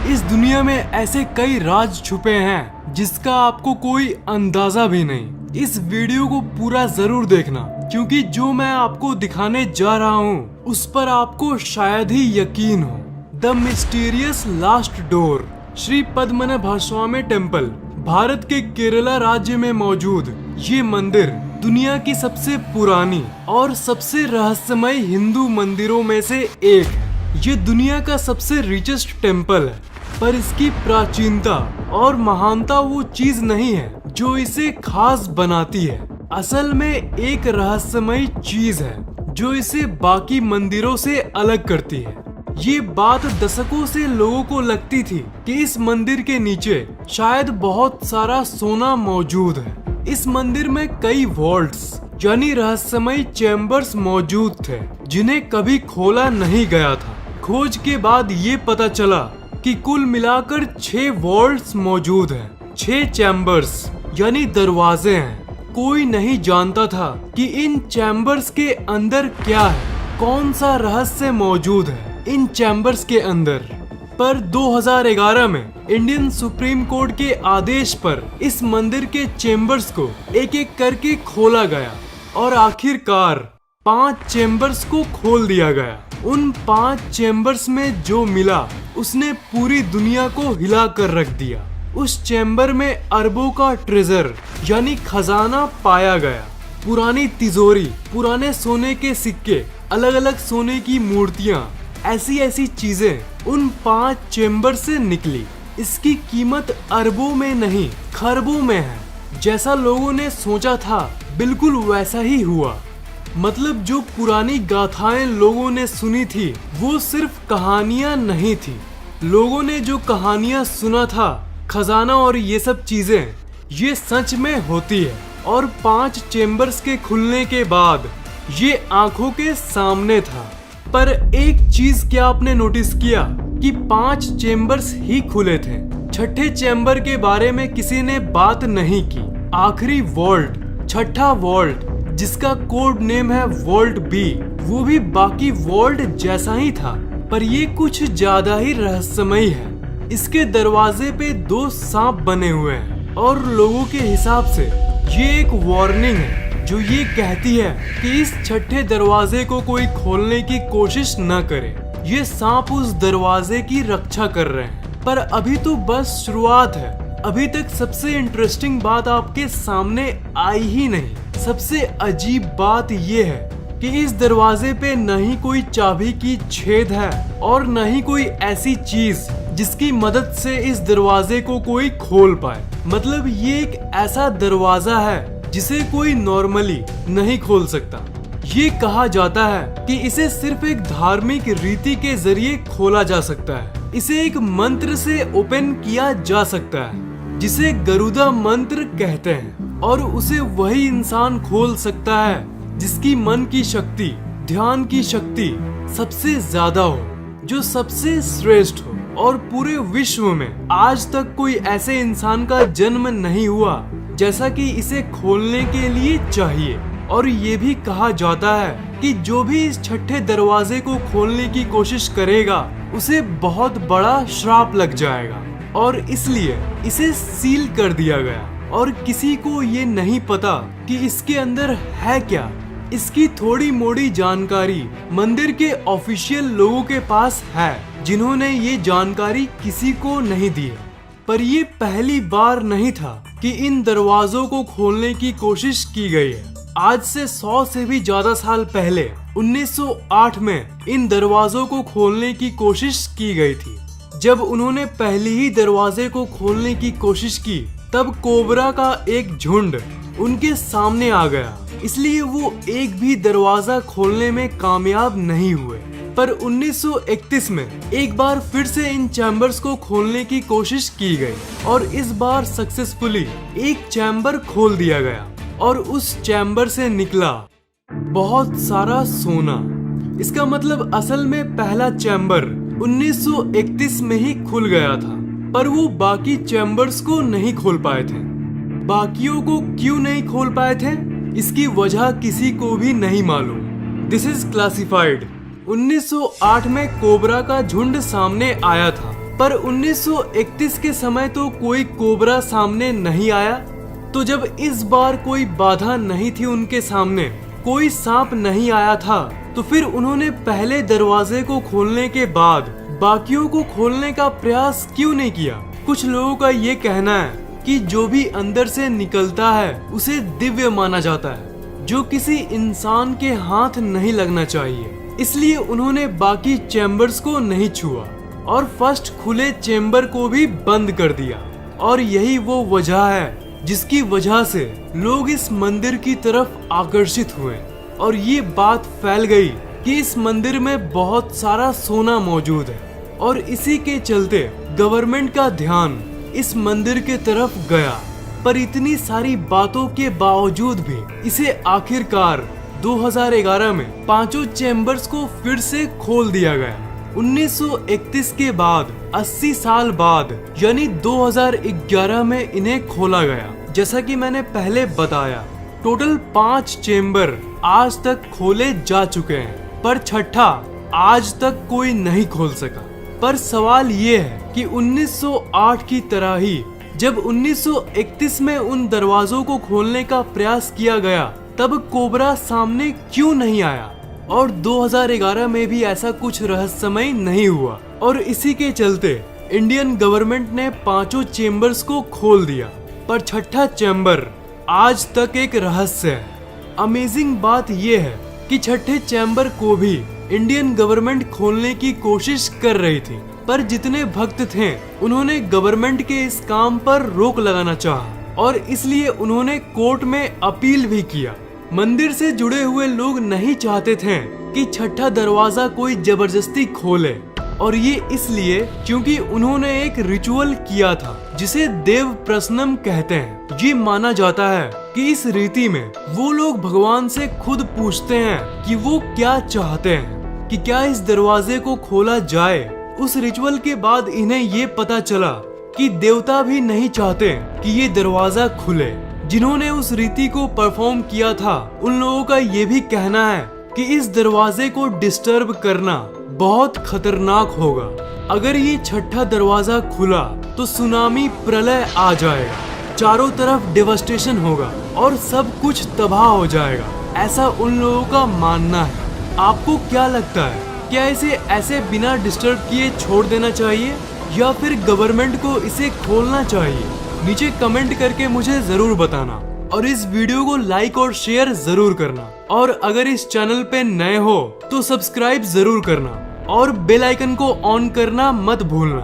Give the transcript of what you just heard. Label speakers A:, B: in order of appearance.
A: इस दुनिया में ऐसे कई राज छुपे हैं जिसका आपको कोई अंदाजा भी नहीं। इस वीडियो को पूरा जरूर देखना, क्योंकि जो मैं आपको दिखाने जा रहा हूँ उस पर आपको शायद ही यकीन हो। The mysterious last door, Shri Padmanabhaswamy temple, Bharat के केरला राज्य में मौजूद ये मंदिर दुनिया की सबसे पुरानी और सबसे रहस्यमय हिंदू मंदिरों में से एक है। ये दुनिया का सबसे रिचेस्ट टेम्पल है, पर इसकी प्राचीनता और महानता वो चीज नहीं है जो इसे खास बनाती है। असल में एक रहस्यमय चीज है जो इसे बाकी मंदिरों से अलग करती है। ये बात दशकों से लोगों को लगती थी कि इस मंदिर के नीचे शायद बहुत सारा सोना मौजूद है। इस मंदिर में कई वॉल्ट्स यानी रहस्यमय चैम्बर्स मौजूद थे जिन्हें कभी खोला नहीं गया था। खोज के बाद ये पता चला कि कुल मिलाकर 6 वॉल्ट्स मौजूद हैं, 6 चैम्बर्स यानी दरवाजे हैं। कोई नहीं जानता था कि इन चैम्बर्स के अंदर क्या है, कौन सा रहस्य मौजूद है इन चैम्बर्स के अंदर। पर 2011 में इंडियन सुप्रीम कोर्ट के आदेश पर इस मंदिर के चैम्बर्स को एक एक करके खोला गया और आखिरकार 5 चैम्बर्स को खोल दिया गया। उन 5 चैम्बर्स में जो मिला उसने पूरी दुनिया को हिला कर रख दिया। उस चैम्बर में अरबों का ट्रेजर यानी खजाना पाया गया। पुरानी तिजोरी, पुराने सोने के सिक्के, अलग अलग सोने की मूर्तियां, ऐसी चीजें उन 5 चैम्बर से निकली। इसकी कीमत अरबों में नहीं खरबों में है। जैसा लोगों ने सोचा था बिल्कुल वैसा ही हुआ। मतलब जो पुरानी गाथाएं लोगों ने सुनी थी वो सिर्फ कहानियां नहीं थी। लोगों ने जो कहानियां सुना था, खजाना और ये सब चीजें, ये सच में होती है। और 5 चैम्बर्स के खुलने के बाद ये आंखों के सामने था। पर एक चीज क्या आपने नोटिस किया कि 5 चैम्बर्स ही खुले थे। छठे चैम्बर के बारे में किसी ने बात नहीं की। आखिरी वॉल्ट, छठा वॉल्ट, जिसका कोड नेम है वॉल्ट बी, वो भी बाकी वॉल्ट जैसा ही था, पर ये कुछ ज्यादा ही रहस्यमय है। इसके दरवाजे पे 2 सांप बने हुए हैं और लोगों के हिसाब से ये एक वार्निंग है जो ये कहती है कि इस छठे दरवाजे को कोई खोलने की कोशिश न करे। ये सांप उस दरवाजे की रक्षा कर रहे हैं। पर अभी तो बस शुरुआत है। अभी तक सबसे इंटरेस्टिंग बात आपके सामने आई ही नहीं। सबसे अजीब बात ये है कि इस दरवाजे पे न ही कोई चाबी की छेद है और न ही कोई ऐसी चीज जिसकी मदद से इस दरवाजे को कोई खोल पाए। मतलब ये एक ऐसा दरवाजा है जिसे कोई नॉर्मली नहीं खोल सकता। ये कहा जाता है कि इसे सिर्फ एक धार्मिक रीति के जरिए खोला जा सकता है। इसे एक मंत्र से ओपन किया जा सकता है जिसे गरुड़ा मंत्र कहते हैं, और उसे वही इंसान खोल सकता है जिसकी मन की शक्ति, ध्यान की शक्ति सबसे ज्यादा हो, जो सबसे श्रेष्ठ हो। और पूरे विश्व में आज तक कोई ऐसे इंसान का जन्म नहीं हुआ जैसा कि इसे खोलने के लिए चाहिए। और ये भी कहा जाता है कि जो भी इस छठे दरवाजे को खोलने की कोशिश करेगा उसे बहुत बड़ा श्राप लग जाएगा, और इसलिए इसे सील कर दिया गया। और किसी को ये नहीं पता कि इसके अंदर है क्या। इसकी थोड़ी मोड़ी जानकारी मंदिर के ऑफिशियल लोगों के पास है, जिन्होंने ये जानकारी किसी को नहीं दी है। पर ये पहली बार नहीं था कि इन दरवाजों को खोलने की कोशिश की गई है। आज से 100 से भी ज्यादा साल पहले 1908 में इन दरवाजों को खोलने की कोशिश की गई थी। जब उन्होंने पहली ही दरवाजे को खोलने की कोशिश की तब कोबरा का एक झुंड उनके सामने आ गया, इसलिए वो एक भी दरवाजा खोलने में कामयाब नहीं हुए। पर 1931 में एक बार फिर से इन चैम्बर्स को खोलने की कोशिश की गई और इस बार सक्सेसफुली एक चैम्बर खोल दिया गया और उस चैम्बर से निकला बहुत सारा सोना। इसका मतलब असल में पहला चैम्बर 1931 में ही खुल गया था, पर वो बाकी चैम्बर्स को नहीं खोल पाए थे। बाकियों को क्यों नहीं खोल पाए थे, इसकी वजह किसी को भी नहीं मालूम। This is classified. 1908 में कोबरा का झुंड सामने आया था पर 1931 के समय तो कोई कोबरा सामने नहीं आया। तो जब इस बार कोई बाधा नहीं थी उनके सामने, कोई सांप नहीं आया था, तो फिर उन्होंने पहले दरवाजे को खोलने के बाद बाकियों को खोलने का प्रयास क्यों नहीं किया? कुछ लोगों का ये कहना है कि जो भी अंदर से निकलता है उसे दिव्य माना जाता है, जो किसी इंसान के हाथ नहीं लगना चाहिए। इसलिए उन्होंने बाकी चैम्बर्स को नहीं छुआ और फर्स्ट खुले चैम्बर को भी बंद कर दिया। और यही वो वजह है जिसकी वजह से लोग इस मंदिर की तरफ आकर्षित हुए और ये बात फैल गई कि इस मंदिर में बहुत सारा सोना मौजूद है। और इसी के चलते गवर्नमेंट का ध्यान इस मंदिर के तरफ गया। पर इतनी सारी बातों के बावजूद भी इसे आखिरकार 2011 में पांचों चैम्बर्स को फिर से खोल दिया गया। 1931 के बाद 80 साल बाद यानी 2011 में इन्हें खोला गया। जैसा कि मैंने पहले बताया, टोटल 5 चैम्बर आज तक खोले जा चुके हैं, पर छठा आज तक कोई नहीं खोल सका। पर सवाल ये है कि 1908 की तरह ही जब 1931 में उन दरवाजों को खोलने का प्रयास किया गया, तब कोबरा सामने क्यों नहीं आया? और 2011 में भी ऐसा कुछ रहस्यमय नहीं हुआ। और इसी के चलते इंडियन गवर्नमेंट ने पांचों चैम्बर्स को खोल दिया, पर छठा चैम्बर आज तक एक रहस्य है। अमेजिंग बात यह है कि छठे चैम्बर को भी इंडियन गवर्नमेंट खोलने की कोशिश कर रही थी, पर जितने भक्त थे उन्होंने गवर्नमेंट के इस काम पर रोक लगाना चाहा और इसलिए उन्होंने कोर्ट में अपील भी किया। मंदिर से जुड़े हुए लोग नहीं चाहते थे कि छठा दरवाजा कोई जबरदस्ती खोले, और ये इसलिए क्योंकि उन्होंने एक रिचुअल किया था जिसे देव प्रसन्नम कहते हैं। ये माना जाता है कि इस रीति में वो लोग भगवान से खुद पूछते हैं कि वो क्या चाहते हैं, कि क्या इस दरवाजे को खोला जाए। उस रिचुअल के बाद इन्हें ये पता चला कि देवता भी नहीं चाहते कि ये दरवाजा खुले। जिन्होंने उस रीति को परफॉर्म किया था उन लोगों का ये भी कहना है कि इस दरवाजे को डिस्टर्ब करना बहुत खतरनाक होगा। अगर ये छठा दरवाजा खुला तो सुनामी प्रलय आ जाएगा, चारों तरफ डेवास्टेशन होगा और सब कुछ तबाह हो जाएगा, ऐसा उन लोगों का मानना है। आपको क्या लगता है, क्या इसे ऐसे बिना डिस्टर्ब किए छोड़ देना चाहिए या फिर गवर्नमेंट को इसे खोलना चाहिए? नीचे कमेंट करके मुझे जरूर बताना और इस वीडियो को लाइक और शेयर जरूर करना। और अगर इस चैनल पे नए हो तो सब्सक्राइब जरूर करना और बेल आइकन को ऑन करना मत भूलना।